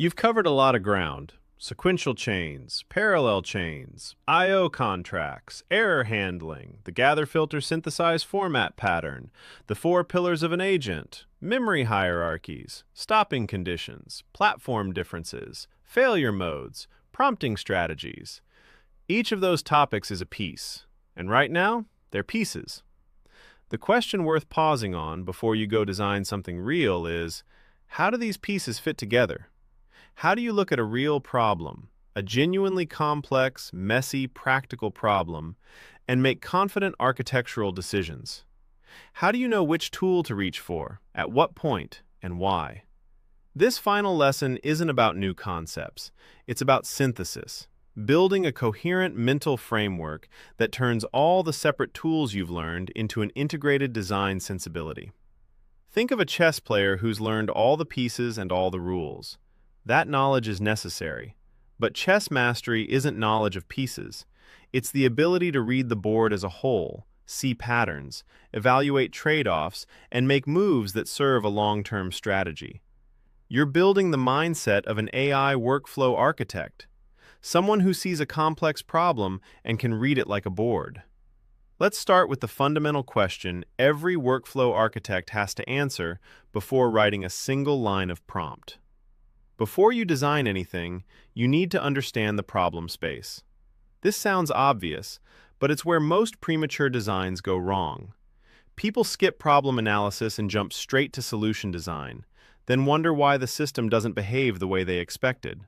You've covered a lot of ground. Sequential chains, parallel chains, I/O contracts, error handling, the gather filter synthesize format pattern, the four pillars of an agent, memory hierarchies, stopping conditions, platform differences, failure modes, prompting strategies. Each of those topics is a piece, and right now, they're pieces. The question worth pausing on before you go design something real is, how do these pieces fit together? How do you look at a real problem, a genuinely complex, messy, practical problem, and make confident architectural decisions? How do you know which tool to reach for, at what point, and why? This final lesson isn't about new concepts. It's about synthesis, building a coherent mental framework that turns all the separate tools you've learned into an integrated design sensibility. Think of a chess player who's learned all the pieces and all the rules. That knowledge is necessary, but chess mastery isn't knowledge of pieces. It's the ability to read the board as a whole, see patterns, evaluate trade-offs, and make moves that serve a long-term strategy. You're building the mindset of an AI workflow architect, someone who sees a complex problem and can read it like a board. Let's start with the fundamental question every workflow architect has to answer before writing a single line of prompt. Before you design anything, you need to understand the problem space. This sounds obvious, but it's where most premature designs go wrong. People skip problem analysis and jump straight to solution design, then wonder why the system doesn't behave the way they expected.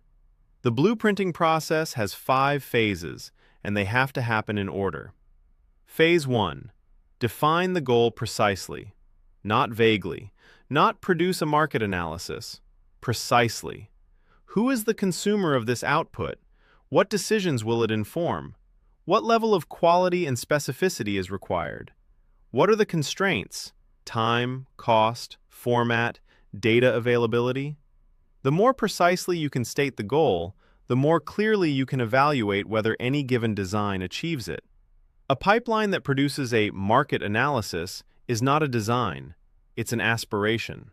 The blueprinting process has 5 phases, and they have to happen in order. Phase 1. Define the goal precisely, not vaguely, not produce a market analysis. Precisely. Who is the consumer of this output? What decisions will it inform? What level of quality and specificity is required? What are the constraints? Time, cost, format, data availability? The more precisely you can state the goal, the more clearly you can evaluate whether any given design achieves it. A pipeline that produces a market analysis is not a design, it's an aspiration.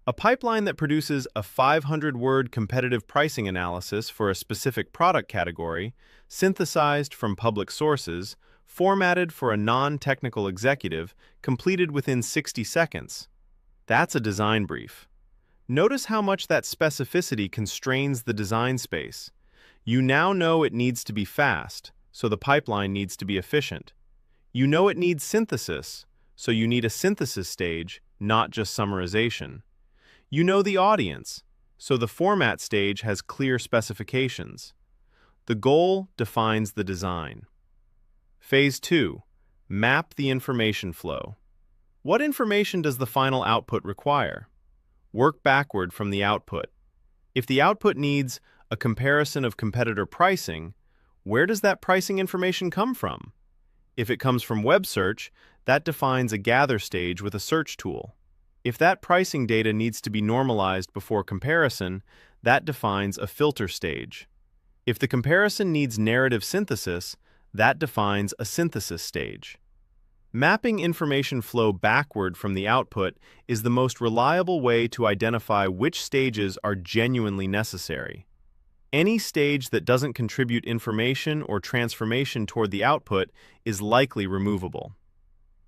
A pipeline that produces a 500-word competitive pricing analysis for a specific product category, synthesized from public sources, formatted for a non-technical executive, completed within 60 seconds. That's a design brief. Notice how much that specificity constrains the design space. You now know it needs to be fast, so the pipeline needs to be efficient. You know it needs synthesis, so you need a synthesis stage, not just summarization. You know the audience, so the format stage has clear specifications. The goal defines the design. Phase 2. Map the information flow. What information does the final output require? Work backward from the output. If the output needs a comparison of competitor pricing, where does that pricing information come from? If it comes from web search, that defines a gather stage with a search tool. If that pricing data needs to be normalized before comparison, that defines a filter stage. If the comparison needs narrative synthesis, that defines a synthesis stage. Mapping information flow backward from the output is the most reliable way to identify which stages are genuinely necessary. Any stage that doesn't contribute information or transformation toward the output is likely removable.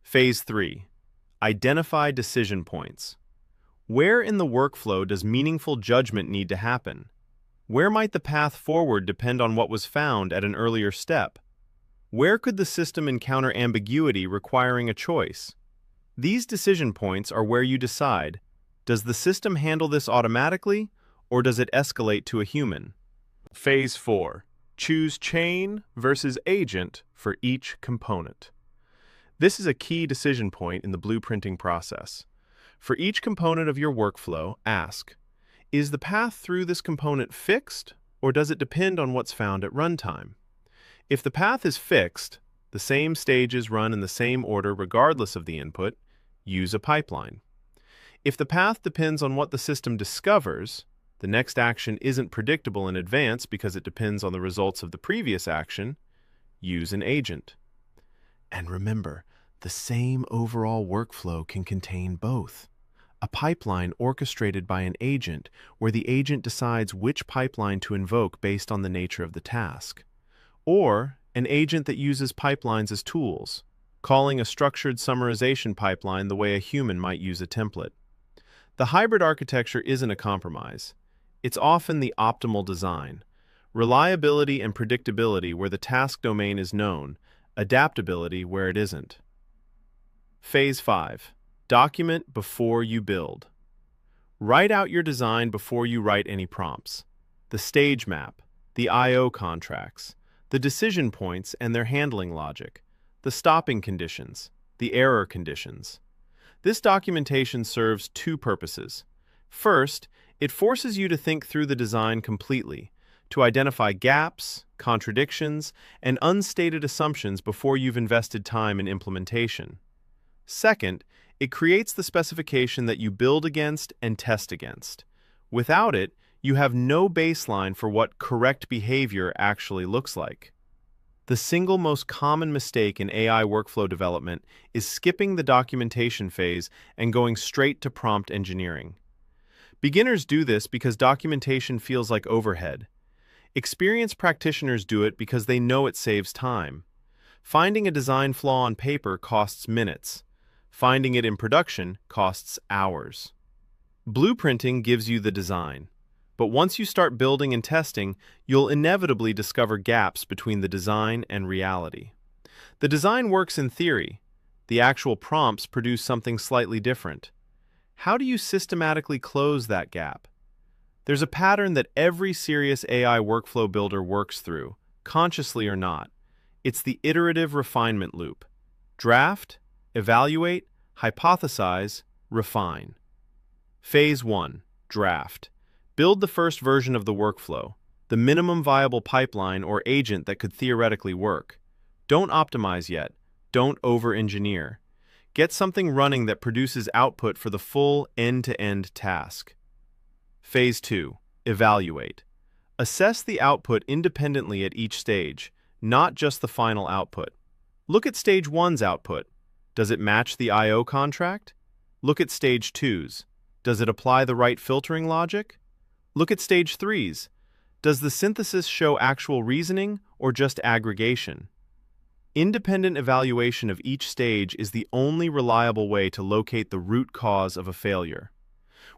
Phase 3. Identify decision points. Where in the workflow does meaningful judgment need to happen? Where might the path forward depend on what was found at an earlier step? Where could the system encounter ambiguity requiring a choice? These decision points are where you decide, does the system handle this automatically, or does it escalate to a human? Phase 4. Choose chain versus agent for each component. This is a key decision point in the blueprinting process. For each component of your workflow, ask, is the path through this component fixed, or does it depend on what's found at runtime? If the path is fixed, the same stages run in the same order regardless of the input, use a pipeline. If the path depends on what the system discovers, the next action isn't predictable in advance because it depends on the results of the previous action, use an agent. And remember, the same overall workflow can contain both A pipeline orchestrated by an agent where the agent decides which pipeline to invoke based on the nature of the task. Or an agent that uses pipelines as tools, calling a structured summarization pipeline the way a human might use a template. The hybrid architecture isn't a compromise. It's often the optimal design. Reliability and predictability where the task domain is known, adaptability where it isn't. Phase 5. Document before you build. Write out your design before you write any prompts. The stage map, the I/O contracts, the decision points and their handling logic, the stopping conditions, the error conditions. This documentation serves two purposes. First, it forces you to think through the design completely, to identify gaps, contradictions, and unstated assumptions before you've invested time in implementation. Second, it creates the specification that you build against and test against. Without it, you have no baseline for what correct behavior actually looks like. The single most common mistake in AI workflow development is skipping the documentation phase and going straight to prompt engineering. Beginners do this because documentation feels like overhead. Experienced practitioners do it because they know it saves time. Finding a design flaw on paper costs minutes. Finding it in production costs hours. Blueprinting gives you the design. But once you start building and testing, you'll inevitably discover gaps between the design and reality. The design works in theory. The actual prompts produce something slightly different. How do you systematically close that gap? There's a pattern that every serious AI workflow builder works through, consciously or not. It's the iterative refinement loop. Draft, evaluate, hypothesize, refine. Phase 1. Draft. Build the first version of the workflow, the minimum viable pipeline or agent that could theoretically work. Don't optimize yet. Don't over-engineer. Get something running that produces output for the full end-to-end task. Phase 2. Evaluate. Assess the output independently at each stage, not just the final output. Look at Stage 1's output. Does it match the I/O contract? Look at Stage 2's. Does it apply the right filtering logic? Look at Stage 3's. Does the synthesis show actual reasoning or just aggregation? Independent evaluation of each stage is the only reliable way to locate the root cause of a failure.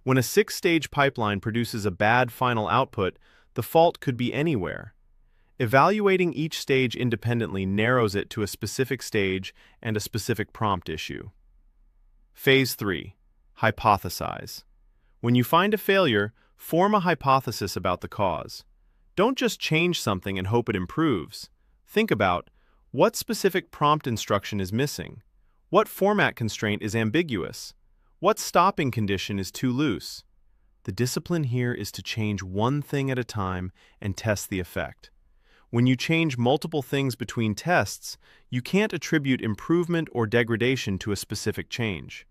When a 6-stage pipeline produces a bad final output, the fault could be anywhere. Evaluating each stage independently narrows it to a specific stage and a specific prompt issue. Phase 3. Hypothesize. When you find a failure, form a hypothesis about the cause. Don't just change something and hope it improves. Think about what specific prompt instruction is missing, what format constraint is ambiguous, what stopping condition is too loose. The discipline here is to change one thing at a time and test the effect. When you change multiple things between tests, you can't attribute improvement or degradation to a specific change.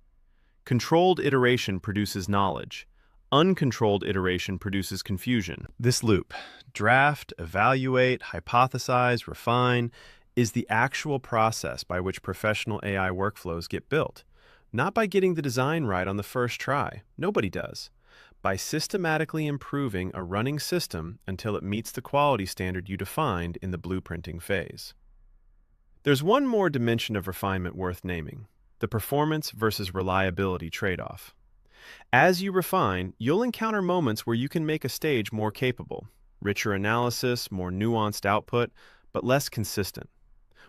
Controlled iteration produces knowledge. Uncontrolled iteration produces confusion. This loop, draft, evaluate, hypothesize, refine, is the actual process by which professional AI workflows get built. Not by getting the design right on the first try. Nobody does. By systematically improving a running system until it meets the quality standard you defined in the blueprinting phase. There's one more dimension of refinement worth naming, the performance versus reliability trade-off. As you refine, you'll encounter moments where you can make a stage more capable, richer analysis, more nuanced output, but less consistent.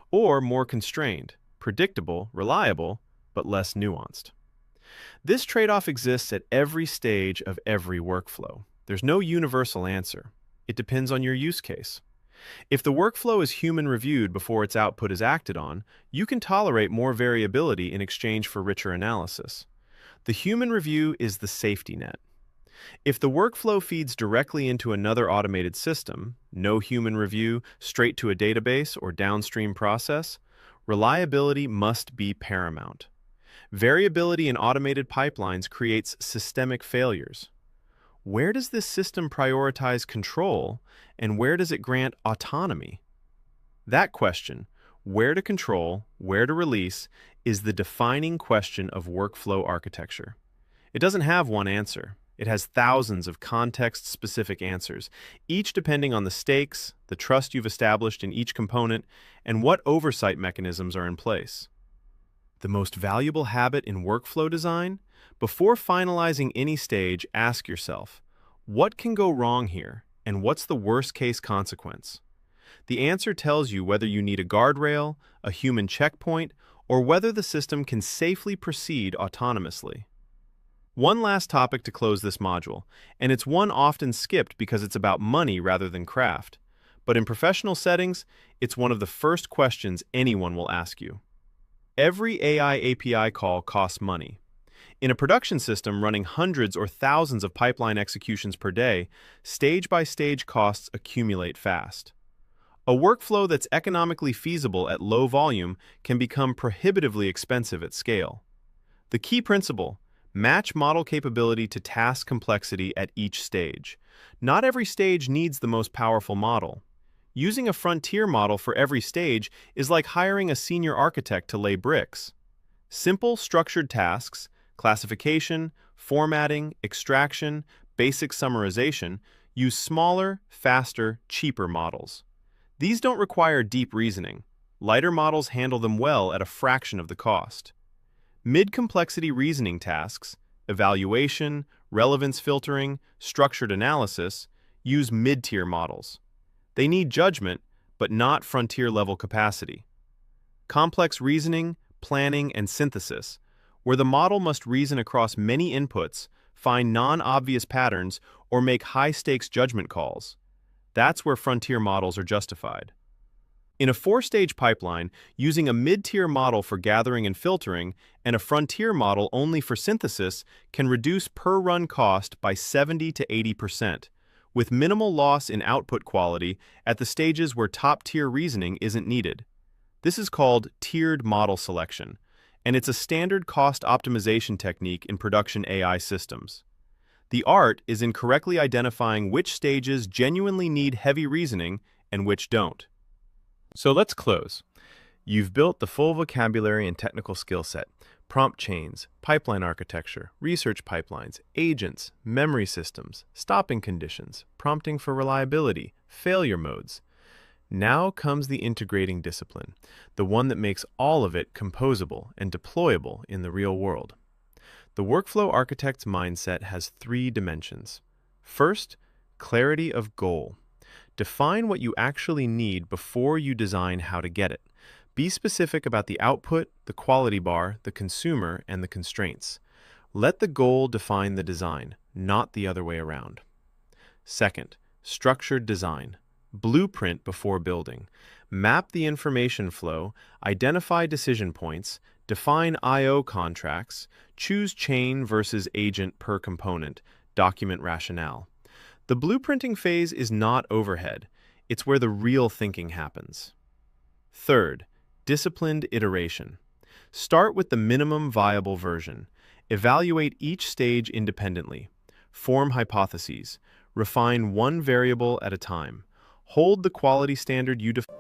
Or more constrained, predictable, reliable, but less nuanced. This trade-off exists at every stage of every workflow. There's no universal answer. It depends on your use case. If the workflow is human-reviewed before its output is acted on, you can tolerate more variability in exchange for richer analysis. The human review is the safety net. If the workflow feeds directly into another automated system, no human review, straight to a database or downstream process, reliability must be paramount. Variability in automated pipelines creates systemic failures. Where does this system prioritize control, and where does it grant autonomy? That question, where to control, where to release, is the defining question of workflow architecture. It doesn't have one answer. It has thousands of context-specific answers, each depending on the stakes, the trust you've established in each component, and what oversight mechanisms are in place. The most valuable habit in workflow design? Before finalizing any stage, ask yourself, what can go wrong here, and what's the worst-case consequence? The answer tells you whether you need a guardrail, a human checkpoint, or whether the system can safely proceed autonomously. One last topic to close this module, and it's one often skipped because it's about money rather than craft. But in professional settings, it's one of the first questions anyone will ask you. Every AI API call costs money. In a production system running hundreds or thousands of pipeline executions per day, stage-by-stage costs accumulate fast. A workflow that's economically feasible at low volume can become prohibitively expensive at scale. The key principle: match model capability to task complexity at each stage. Not every stage needs the most powerful model. Using a frontier model for every stage is like hiring a senior architect to lay bricks. Simple, structured tasks, classification, formatting, extraction, basic summarization, use smaller, faster, cheaper models. These don't require deep reasoning. Lighter models handle them well at a fraction of the cost. Mid-complexity reasoning tasks, evaluation, relevance filtering, structured analysis, use mid-tier models. They need judgment, but not frontier-level capacity. Complex reasoning, planning, and synthesis, where the model must reason across many inputs, find non-obvious patterns, or make high-stakes judgment calls. That's where frontier models are justified. In a four-stage pipeline, using a mid-tier model for gathering and filtering and a frontier model only for synthesis can reduce per-run cost by 70 to 80%, with minimal loss in output quality at the stages where top-tier reasoning isn't needed. This is called tiered model selection, and it's a standard cost optimization technique in production AI systems. The art is in correctly identifying which stages genuinely need heavy reasoning and which don't. So let's close. You've built the full vocabulary and technical skill set: prompt chains, pipeline architecture, research pipelines, agents, memory systems, stopping conditions, prompting for reliability, failure modes. Now comes the integrating discipline, the one that makes all of it composable and deployable in the real world. The workflow architect's mindset has three dimensions. First, clarity of goal. Define what you actually need before you design how to get it. Be specific about the output, the quality bar, the consumer, and the constraints. Let the goal define the design, not the other way around. Second, structured design. Blueprint before building. Map the information flow, identify decision points, define I/O contracts, choose chain versus agent per component, document rationale. The blueprinting phase is not overhead. It's where the real thinking happens. Third, disciplined iteration. Start with the minimum viable version. Evaluate each stage independently. Form hypotheses. Refine one variable at a time. Hold the quality standard you define.